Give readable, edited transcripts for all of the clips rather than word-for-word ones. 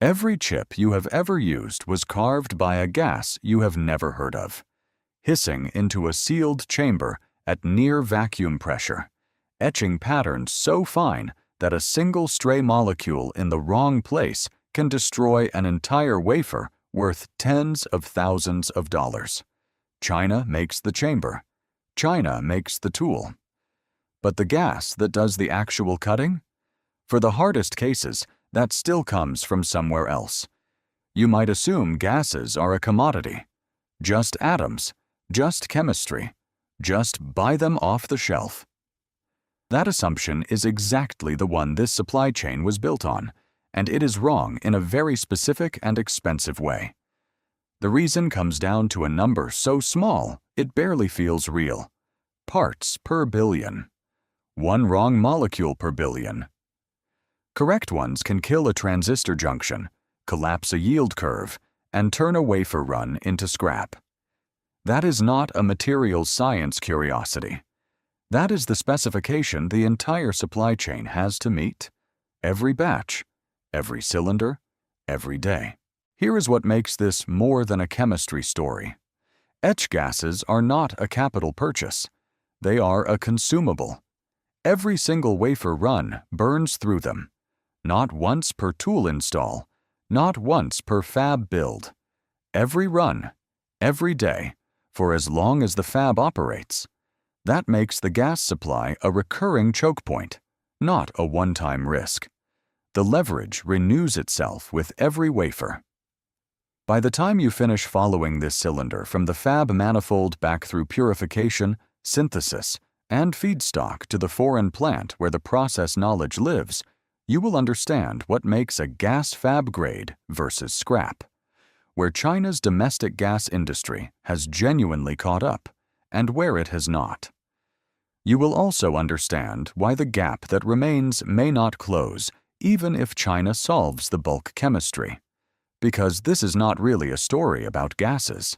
Every chip you have ever used was carved by a gas you have never heard of, hissing into a sealed chamber at near vacuum pressure, etching patterns so fine that a single stray molecule in the wrong place can destroy an entire wafer worth tens of thousands of dollars. China makes the chamber. China makes the tool. But the gas that does the actual cutting? For the hardest cases, that still comes from somewhere else. You might assume gases are a commodity. Just atoms, just chemistry, just buy them off the shelf. That assumption is exactly the one this supply chain was built on, and it is wrong in a very specific and expensive way. The reason comes down to a number so small it barely feels real. Parts per billion. One wrong molecule per billion. Correct ones can kill a transistor junction, collapse a yield curve, and turn a wafer run into scrap. That is not a materials science curiosity. That is the specification the entire supply chain has to meet. Every batch, every cylinder, every day. Here is what makes this more than a chemistry story. Etch gases are not a capital purchase. They are a consumable. Every single wafer run burns through them. Not once per tool install, not once per fab build. Every run, every day, for as long as the fab operates. That makes the gas supply a recurring choke point, not a one-time risk. The leverage renews itself with every wafer. By the time you finish following this cylinder from the fab manifold back through purification, synthesis, and feedstock to the foreign plant where the process knowledge lives, you will understand what makes a gas fab grade versus scrap, where China's domestic gas industry has genuinely caught up, and where it has not. You will also understand why the gap that remains may not close even if China solves the bulk chemistry. Because this is not really a story about gases.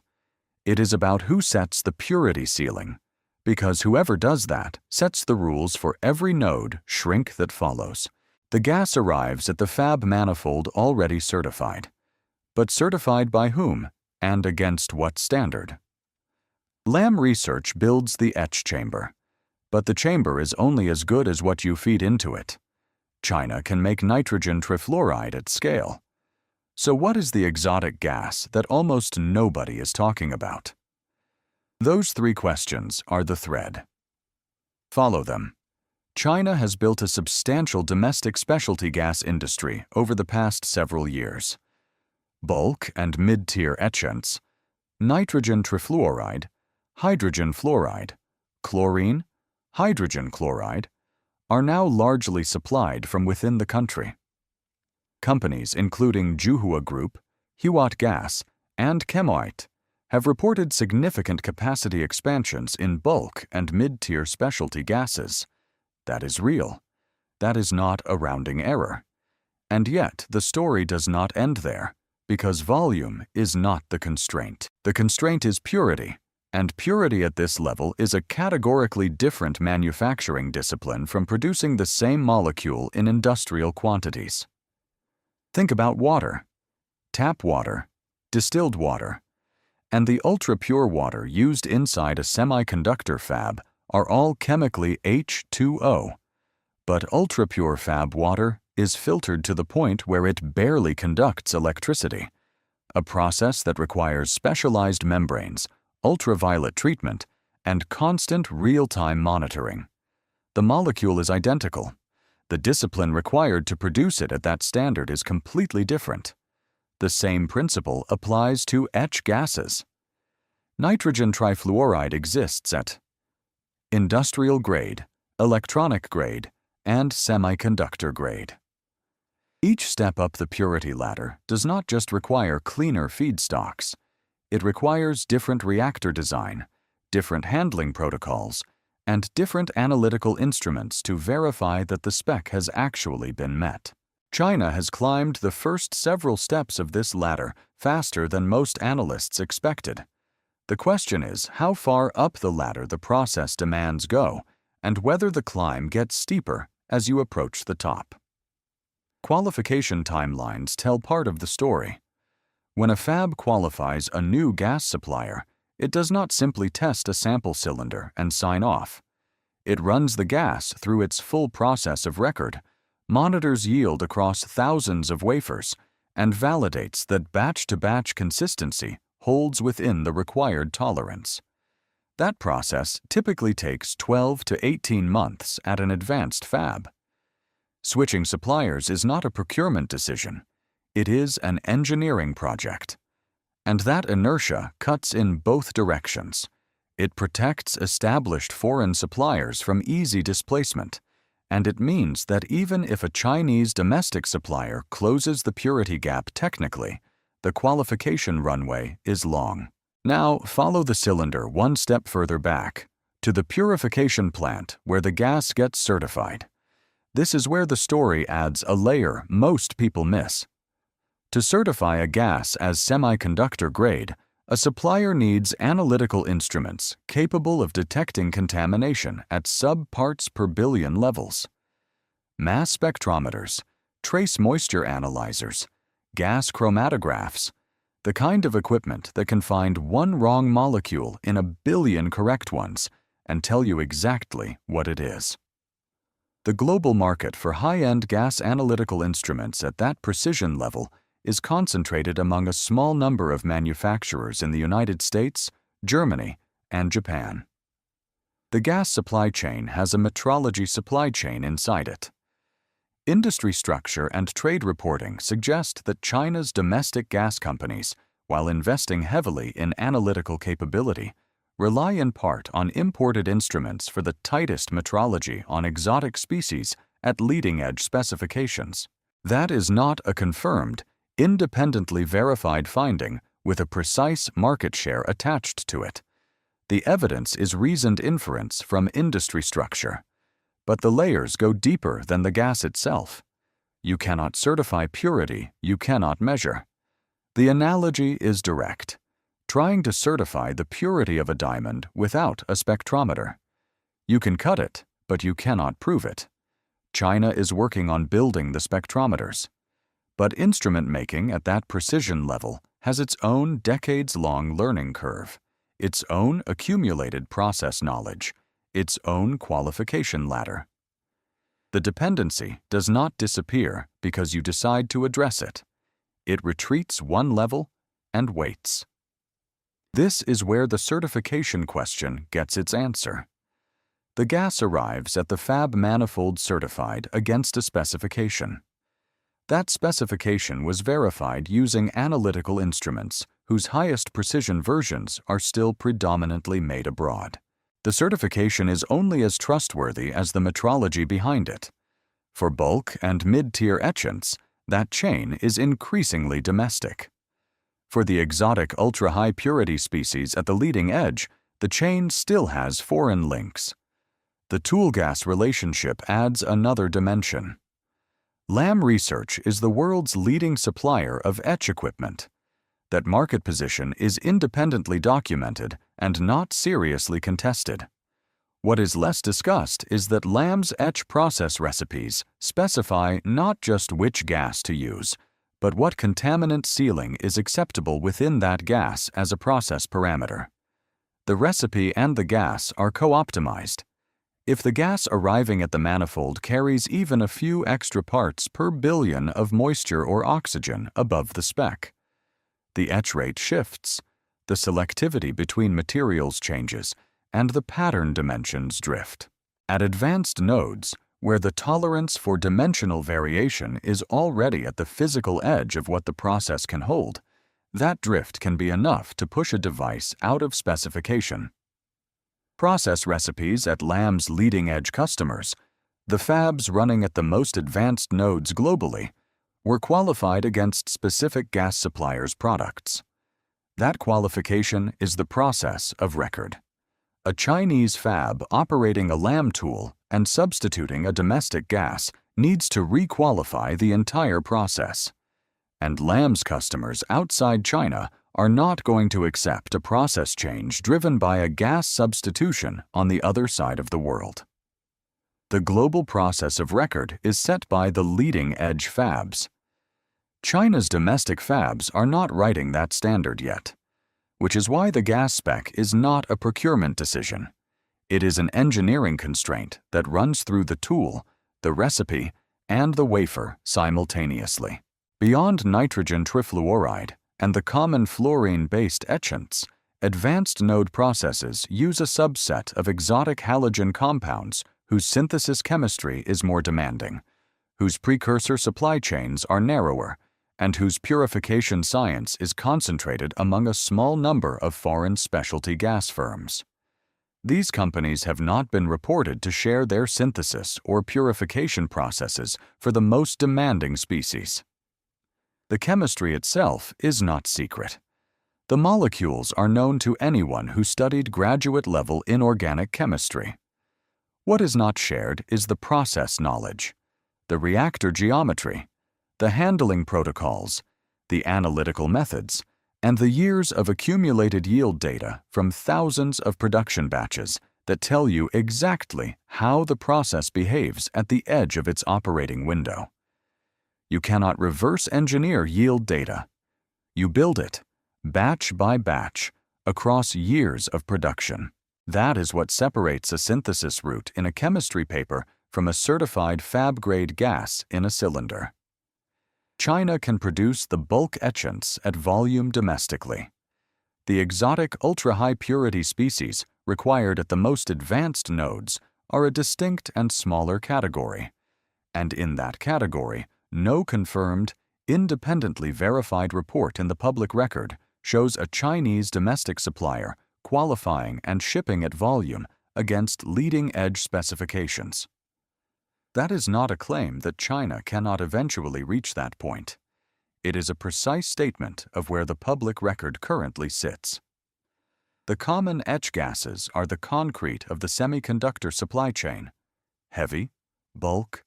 It is about who sets the purity ceiling, because whoever does that sets the rules for every node shrink that follows. The gas arrives at the fab manifold already certified. But certified by whom, and against what standard? Lam Research builds the etch chamber, but the chamber is only as good as what you feed into it. China can make nitrogen trifluoride at scale. So what is the exotic gas that almost nobody is talking about? Those three questions are the thread. Follow them. China has built a substantial domestic specialty gas industry over the past several years. Bulk and mid-tier etchants, nitrogen trifluoride, hydrogen fluoride, chlorine, hydrogen chloride, are now largely supplied from within the country. Companies including Juhua Group, Huate Gas, and Kemeite have reported significant capacity expansions in bulk and mid-tier specialty gases. That is real. That is not a rounding error. And yet, the story does not end there, because volume is not the constraint. The constraint is purity, and purity at this level is a categorically different manufacturing discipline from producing the same molecule in industrial quantities. Think about water, tap water, distilled water, and the ultra-pure water used inside a semiconductor fab are all chemically H2O, but ultra-pure fab water is filtered to the point where it barely conducts electricity, a process that requires specialized membranes, ultraviolet treatment, and constant real-time monitoring. The molecule is identical. The discipline required to produce it at that standard is completely different. The same principle applies to etch gases. Nitrogen trifluoride exists at industrial grade, electronic grade, and semiconductor grade. Each step up the purity ladder does not just require cleaner feedstocks. It requires different reactor design, different handling protocols, and different analytical instruments to verify that the spec has actually been met. China has climbed the first several steps of this ladder faster than most analysts expected. The question is how far up the ladder the process demands go, and whether the climb gets steeper as you approach the top. Qualification timelines tell part of the story. When a fab qualifies a new gas supplier, it does not simply test a sample cylinder and sign off. It runs the gas through its full process of record, monitors yield across thousands of wafers, and validates that batch-to-batch consistency holds within the required tolerance. That process typically takes 12 to 18 months at an advanced fab. Switching suppliers is not a procurement decision. It is an engineering project. And that inertia cuts in both directions. It protects established foreign suppliers from easy displacement, and it means that even if a Chinese domestic supplier closes the purity gap technically, the qualification runway is long. Now follow the cylinder one step further back, to the purification plant where the gas gets certified. This is where the story adds a layer most people miss. To certify a gas as semiconductor grade, a supplier needs analytical instruments capable of detecting contamination at sub-parts per billion levels. Mass spectrometers, trace moisture analyzers, gas chromatographs, the kind of equipment that can find one wrong molecule in a billion correct ones and tell you exactly what it is. The global market for high-end gas analytical instruments at that precision level is concentrated among a small number of manufacturers in the United States, Germany, and Japan. The gas supply chain has a metrology supply chain inside it. Industry structure and trade reporting suggest that China's domestic gas companies, while investing heavily in analytical capability, rely in part on imported instruments for the tightest metrology on exotic species at leading-edge specifications. That is not a confirmed, independently verified finding with a precise market share attached to it. The evidence is reasoned inference from industry structure. But the layers go deeper than the gas itself. You cannot certify purity you cannot measure. The analogy is direct. Trying to certify the purity of a diamond without a spectrometer. You can cut it, but you cannot prove it. China is working on building the spectrometers. But instrument making at that precision level has its own decades-long learning curve, its own accumulated process knowledge, its own qualification ladder. The dependency does not disappear because you decide to address it. It retreats one level and waits. This is where the certification question gets its answer. The gas arrives at the fab manifold certified against a specification. That specification was verified using analytical instruments whose highest precision versions are still predominantly made abroad. The certification is only as trustworthy as the metrology behind it. For bulk and mid-tier etchants, that chain is increasingly domestic. For the exotic ultra-high purity species at the leading edge, the chain still has foreign links. The tool-gas relationship adds another dimension. Lam Research is the world's leading supplier of etch equipment. That market position is independently documented and not seriously contested. What is less discussed is that Lam's etch process recipes specify not just which gas to use, but what contaminant sealing is acceptable within that gas as a process parameter. The recipe and the gas are co-optimized. If the gas arriving at the manifold carries even a few extra parts per billion of moisture or oxygen above the spec, the etch rate shifts, the selectivity between materials changes, and the pattern dimensions drift. At advanced nodes, where the tolerance for dimensional variation is already at the physical edge of what the process can hold, that drift can be enough to push a device out of specification. Process recipes at Lam's leading-edge customers, the fabs running at the most advanced nodes globally, were qualified against specific gas suppliers' products. That qualification is the process of record. A Chinese fab operating a Lam tool and substituting a domestic gas needs to re-qualify the entire process. And Lam's customers outside China are not going to accept a process change driven by a gas substitution on the other side of the world. The global process of record is set by the leading-edge fabs. China's domestic fabs are not writing that standard yet, which is why the gas spec is not a procurement decision. It is an engineering constraint that runs through the tool, the recipe, and the wafer simultaneously. Beyond nitrogen trifluoride and the common fluorine-based etchants, advanced node processes use a subset of exotic halogen compounds whose synthesis chemistry is more demanding, whose precursor supply chains are narrower, and whose purification science is concentrated among a small number of foreign specialty gas firms. These companies have not been reported to share their synthesis or purification processes for the most demanding species. The chemistry itself is not secret. The molecules are known to anyone who studied graduate-level inorganic chemistry. What is not shared is the process knowledge, the reactor geometry, the handling protocols, the analytical methods, and the years of accumulated yield data from thousands of production batches that tell you exactly how the process behaves at the edge of its operating window. You cannot reverse engineer yield data. You build it, batch by batch, across years of production. That is what separates a synthesis route in a chemistry paper from a certified fab-grade gas in a cylinder. China can produce the bulk etchants at volume domestically. The exotic ultra-high purity species required at the most advanced nodes are a distinct and smaller category, and in that category, no confirmed, independently verified report in the public record shows a Chinese domestic supplier qualifying and shipping at volume against leading-edge specifications. That is not a claim that China cannot eventually reach that point. It is a precise statement of where the public record currently sits. The common etch gases are the concrete of the semiconductor supply chain: heavy, bulk,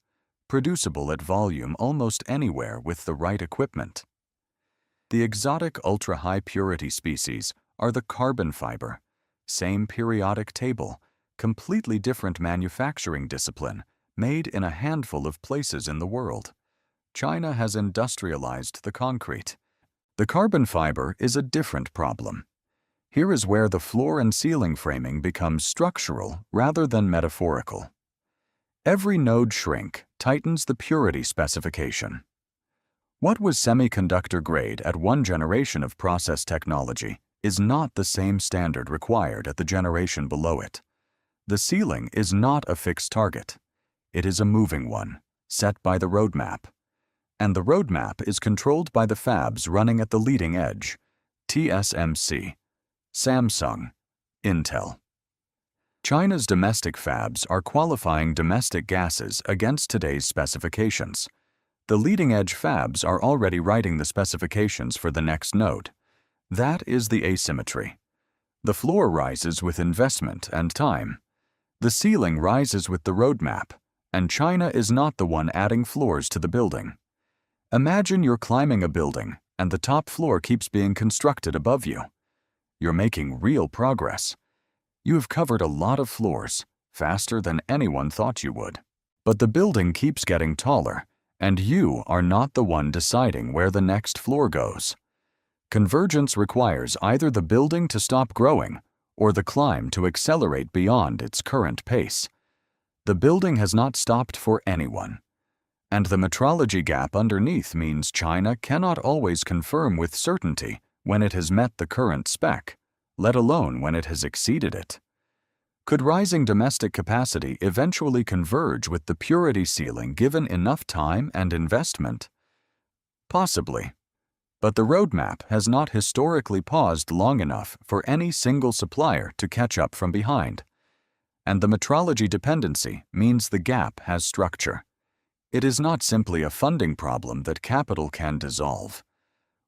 producible at volume almost anywhere with the right equipment. The exotic ultra-high purity species are the carbon fiber, same periodic table, completely different manufacturing discipline, made in a handful of places in the world. China has industrialized the concrete. The carbon fiber is a different problem. Here is where the floor and ceiling framing becomes structural rather than metaphorical. Every node shrink tightens the purity specification. What was semiconductor grade at one generation of process technology is not the same standard required at the generation below it. The ceiling is not a fixed target. It is a moving one, set by the roadmap. And the roadmap is controlled by the fabs running at the leading edge: TSMC, Samsung, Intel. China's domestic fabs are qualifying domestic gases against today's specifications. The leading-edge fabs are already writing the specifications for the next node. That is the asymmetry. The floor rises with investment and time. The ceiling rises with the roadmap, and China is not the one adding floors to the building. Imagine you're climbing a building and the top floor keeps being constructed above you. You're making real progress. You have covered a lot of floors, faster than anyone thought you would. But the building keeps getting taller, and you are not the one deciding where the next floor goes. Convergence requires either the building to stop growing or the climb to accelerate beyond its current pace. The building has not stopped for anyone. And the metrology gap underneath means China cannot always confirm with certainty when it has met the current spec, let alone when it has exceeded it. Could rising domestic capacity eventually converge with the purity ceiling given enough time and investment? Possibly. But the roadmap has not historically paused long enough for any single supplier to catch up from behind. And the metrology dependency means the gap has structure. It is not simply a funding problem that capital can dissolve.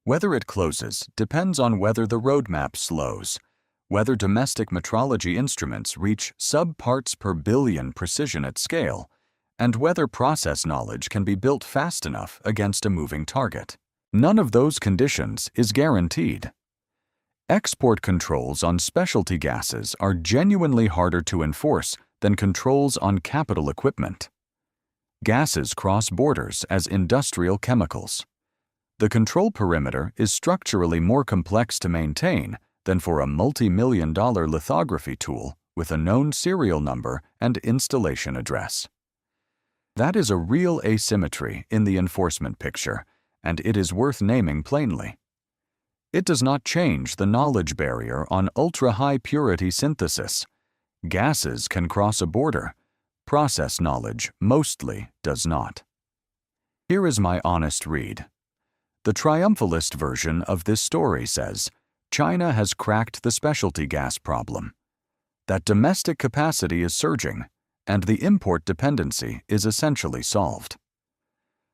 Whether it closes depends on whether the roadmap slows, whether domestic metrology instruments reach sub-parts per billion precision at scale, and whether process knowledge can be built fast enough against a moving target. None of those conditions is guaranteed. Export controls on specialty gases are genuinely harder to enforce than controls on capital equipment. Gases cross borders as industrial chemicals. The control perimeter is structurally more complex to maintain than for a multi-million-dollar lithography tool with a known serial number and installation address. That is a real asymmetry in the enforcement picture, and it is worth naming plainly. It does not change the knowledge barrier on ultra-high purity synthesis. Gases can cross a border. Process knowledge mostly does not. Here is my honest read. The triumphalist version of this story says, China has cracked the specialty gas problem, that domestic capacity is surging, and the import dependency is essentially solved.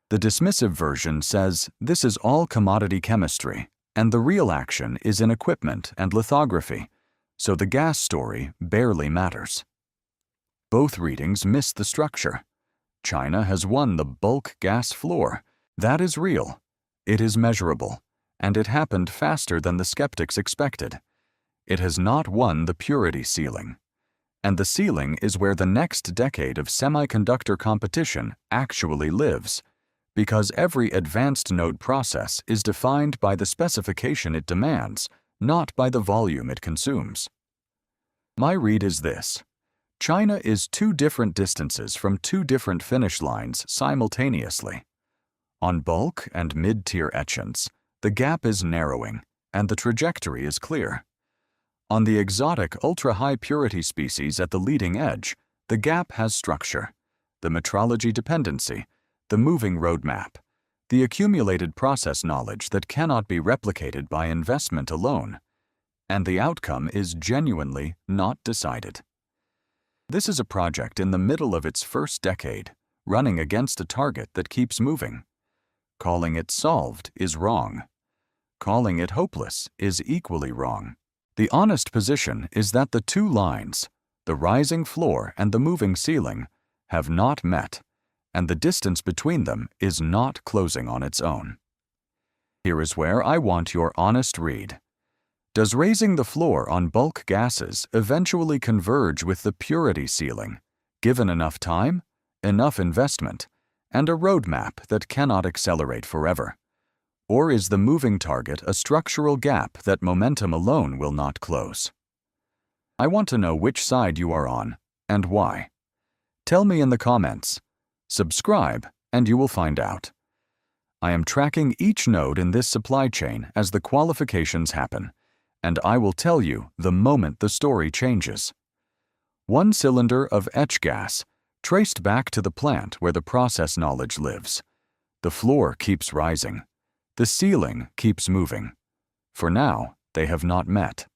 The dismissive version says this is all commodity chemistry, and the real action is in equipment and lithography, so the gas story barely matters. Both readings miss the structure. China has won the bulk gas floor. That is real. It is measurable, and it happened faster than the skeptics expected. It has not won the purity ceiling. And the ceiling is where the next decade of semiconductor competition actually lives, because every advanced node process is defined by the specification it demands, not by the volume it consumes. My read is this. China is two different distances from two different finish lines simultaneously. On bulk and mid-tier etchants, the gap is narrowing, and the trajectory is clear. On the exotic ultra-high purity species at the leading edge, the gap has structure, the metrology dependency, the moving roadmap, the accumulated process knowledge that cannot be replicated by investment alone, and the outcome is genuinely not decided. This is a project in the middle of its first decade, running against a target that keeps moving. Calling it solved is wrong. Calling it hopeless is equally wrong. The honest position is that the two lines, the rising floor and the moving ceiling, have not met, and the distance between them is not closing on its own. Here is where I want your honest read. Does raising the floor on bulk gases eventually converge with the purity ceiling, given enough time, enough investment, and a roadmap that cannot accelerate forever? Or is the moving target a structural gap that momentum alone will not close? I want to know which side you are on and why. Tell me in the comments. Subscribe and you will find out. I am tracking each node in this supply chain as the qualifications happen, and I will tell you the moment the story changes. One cylinder of etch gas, traced back to the plant where the process knowledge lives. The floor keeps rising. The ceiling keeps moving. For now, they have not met.